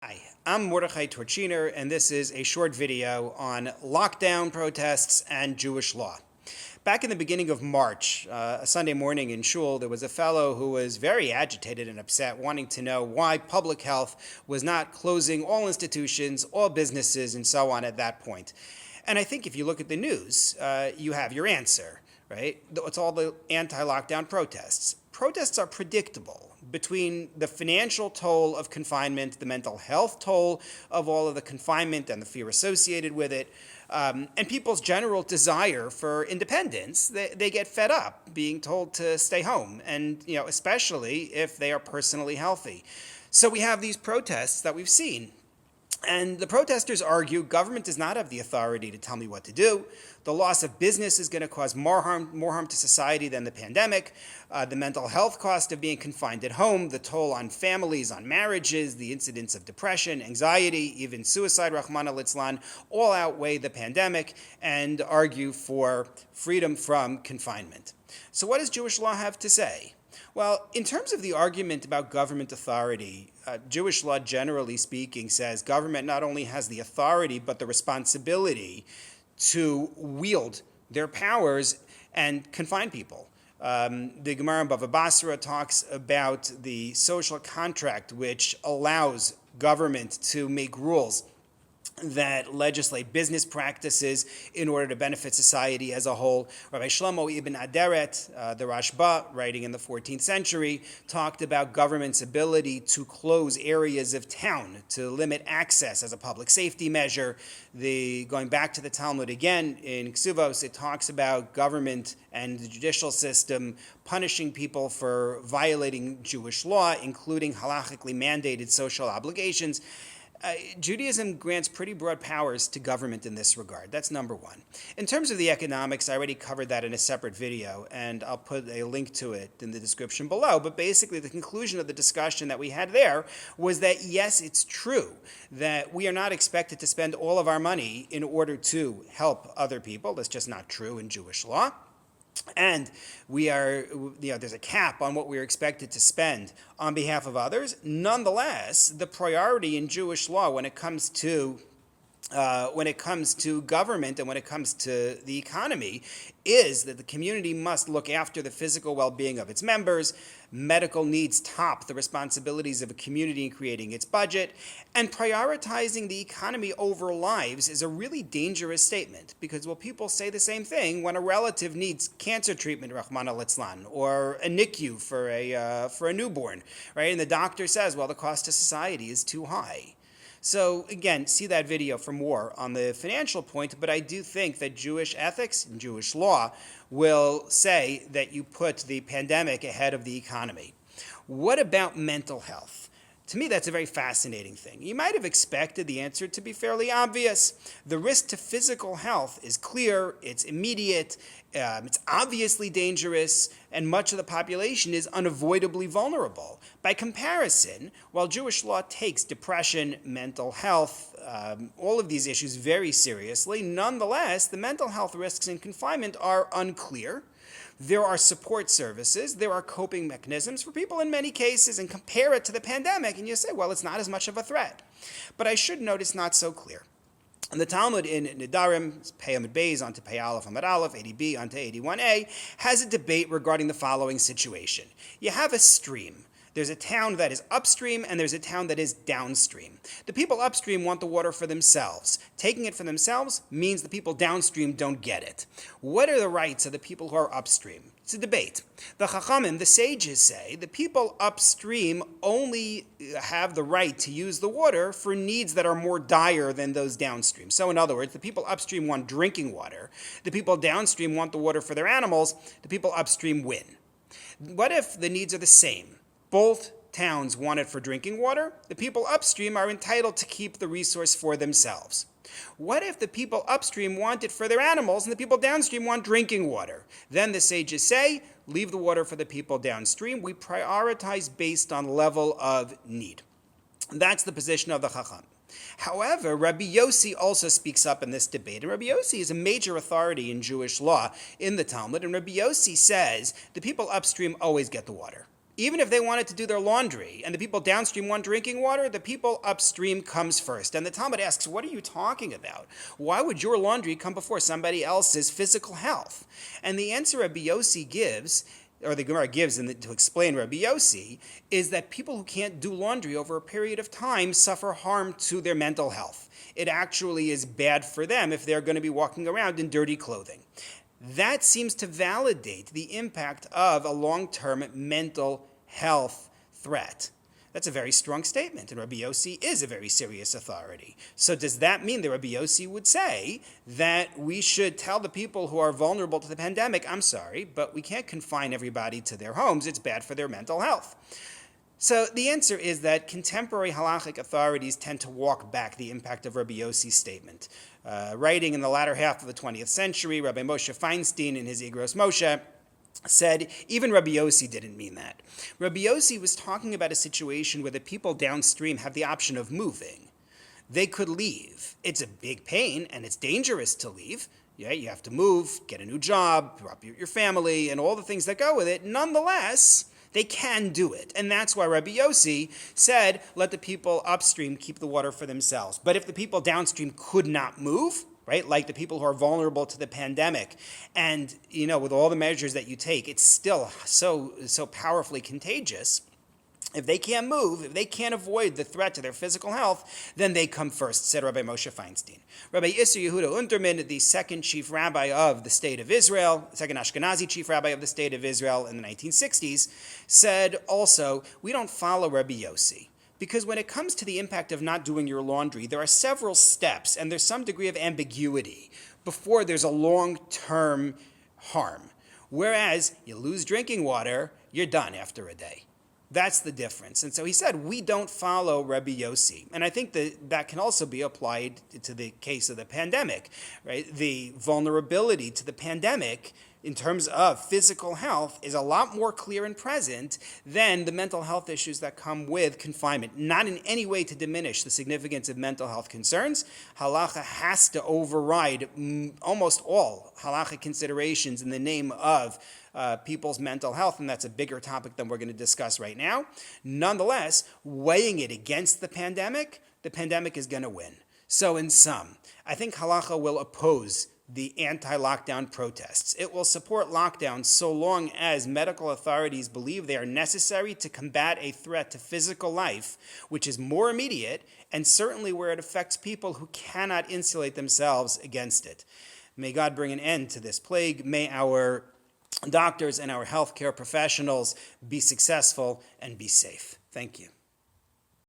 Hi, I'm Mordechai Torchiner, and this is a short video on lockdown protests and Jewish law. Back in the beginning of March, a Sunday morning in shul, there was a fellow who was very agitated and upset, wanting to know why public health was not closing all institutions, all businesses, and so on at that point. And I think if you look at the news, you have your answer, right? It's all the anti-lockdown protests. Protests are predictable. Between the financial toll of confinement, the mental health toll of all of the confinement and the fear associated with it, and people's general desire for independence, they get fed up being told to stay home, and especially if they are personally healthy. So we have these protests that we've seen. And the protesters argue government does not have the authority to tell me what to do. The loss of business is going to cause more harm to society than the pandemic. The mental health cost of being confined at home, the toll on families, on marriages, the incidence of depression, anxiety, even suicide, Rahmana litzlan, all outweigh the pandemic and argue for freedom from confinement. So what does Jewish law have to say? Well, in terms of the argument about government authority, Jewish law, generally speaking, says government not only has the authority but the responsibility to wield their powers and confine people. The Gemara in Bava Basra talks about the social contract, which allows government to make rules that legislate business practices in order to benefit society as a whole. Rabbi Shlomo ibn Aderet, the Rashba, writing in the 14th century, talked about government's ability to close areas of town, to limit access as a public safety measure. Going back to the Talmud again, in Ksuvos, it talks about government and the judicial system punishing people for violating Jewish law, including halachically mandated social obligations. Judaism grants pretty broad powers to government in this regard. That's number one. In terms of the economics, I already covered that in a separate video, and I'll put a link to it in the description below. But basically, the conclusion of the discussion that we had there was that, yes, it's true that we are not expected to spend all of our money in order to help other people. That's just not true in Jewish law. And there's a cap on what we're expected to spend on behalf of others. Nonetheless, the priority in Jewish law when it comes to government and when it comes to the economy is that the community must look after the physical well-being of its members. Medical needs top the responsibilities of a community in creating its budget, and prioritizing the economy over lives is a really dangerous statement, because people say the same thing when a relative needs cancer treatment, Rahmana litzlan, or a NICU for a newborn, right? And the doctor says, well, the cost to society is too high. So again, see that video for more on the financial point, but I do think that Jewish ethics and Jewish law will say that you put the pandemic ahead of the economy. What about mental health? To me, that's a very fascinating thing. You might have expected the answer to be fairly obvious. The risk to physical health is clear, it's immediate, it's obviously dangerous, and much of the population is unavoidably vulnerable. By comparison, while Jewish law takes depression, mental health, all of these issues very seriously, nonetheless, the mental health risks in confinement are unclear. There are support services, there are coping mechanisms for people in many cases, and compare it to the pandemic, and you say, well, it's not as much of a threat. But I should note it's not so clear. And the Talmud in Nedarim, Pei Amud Beis onto Pei Aleph Amud Aleph, 80b onto 81a, has a debate regarding the following situation. You have a stream. There's a town that is upstream and there's a town that is downstream. The people upstream want the water for themselves. Taking it for themselves means the people downstream don't get it. What are the rights of the people who are upstream? It's a debate. The Chachamim, the sages, say the people upstream only have the right to use the water for needs that are more dire than those downstream. So in other words, the people upstream want drinking water. The people downstream want the water for their animals. The people upstream win. What if the needs are the same? Both towns want it for drinking water. The people upstream are entitled to keep the resource for themselves. What if the people upstream want it for their animals and the people downstream want drinking water? Then the sages say, leave the water for the people downstream. We prioritize based on level of need. That's the position of the Chacham. However, Rabbi Yossi also speaks up in this debate, and Rabbi Yossi is a major authority in Jewish law in the Talmud, and Rabbi Yossi says the people upstream always get the water. Even if they wanted to do their laundry and the people downstream want drinking water, the people upstream comes first. And the Talmud asks, what are you talking about? Why would your laundry come before somebody else's physical health? And the answer Rabbi Yossi gives, or the Gemara gives to explain Rabbi Yossi, is that people who can't do laundry over a period of time suffer harm to their mental health. It actually is bad for them if they're going to be walking around in dirty clothing. That seems to validate the impact of a long-term mental health threat. That's a very strong statement, and Rabbi Yossi is a very serious authority. So does that mean that Rabbi Yossi would say that we should tell the people who are vulnerable to the pandemic, I'm sorry, but we can't confine everybody to their homes, it's bad for their mental health? So the answer is that contemporary halachic authorities tend to walk back the impact of Rabbi Yossi's statement. Writing in the latter half of the 20th century, Rabbi Moshe Feinstein in his Igros Moshe said, even Rabbi Yossi didn't mean that. Rabbi Yossi was talking about a situation where the people downstream have the option of moving. They could leave. It's a big pain, and it's dangerous to leave. Yeah, you have to move, get a new job, uproot your family, and all the things that go with it. Nonetheless, they can do it. And that's why Rabbi Yossi said, let the people upstream keep the water for themselves. But if the people downstream could not move, right, like the people who are vulnerable to the pandemic, and, with all the measures that you take, it's still so powerfully contagious. If they can't move, if they can't avoid the threat to their physical health, then they come first, said Rabbi Moshe Feinstein. Rabbi Isser Yehuda Unterman, the second chief rabbi of the state of Israel, second Ashkenazi chief rabbi of the state of Israel in the 1960s, said also, we don't follow Rabbi Yossi. Because when it comes to the impact of not doing your laundry, there are several steps, and there's some degree of ambiguity before there's a long-term harm. Whereas you lose drinking water, you're done after a day. That's the difference. And so he said, we don't follow Rabbi Yossi. And I think that can also be applied to the case of the pandemic, right? The vulnerability to the pandemic in terms of physical health is a lot more clear and present than the mental health issues that come with confinement. Not in any way to diminish the significance of mental health concerns. Halacha has to override almost all halachic considerations in the name of people's mental health, and that's a bigger topic than we're going to discuss right now. Nonetheless, weighing it against the pandemic is going to win. So in sum, I think halacha will oppose the anti-lockdown protests. It will support lockdowns so long as medical authorities believe they are necessary to combat a threat to physical life, which is more immediate, and certainly where it affects people who cannot insulate themselves against it. May God bring an end to this plague. May our doctors and our healthcare professionals be successful and be safe. Thank you.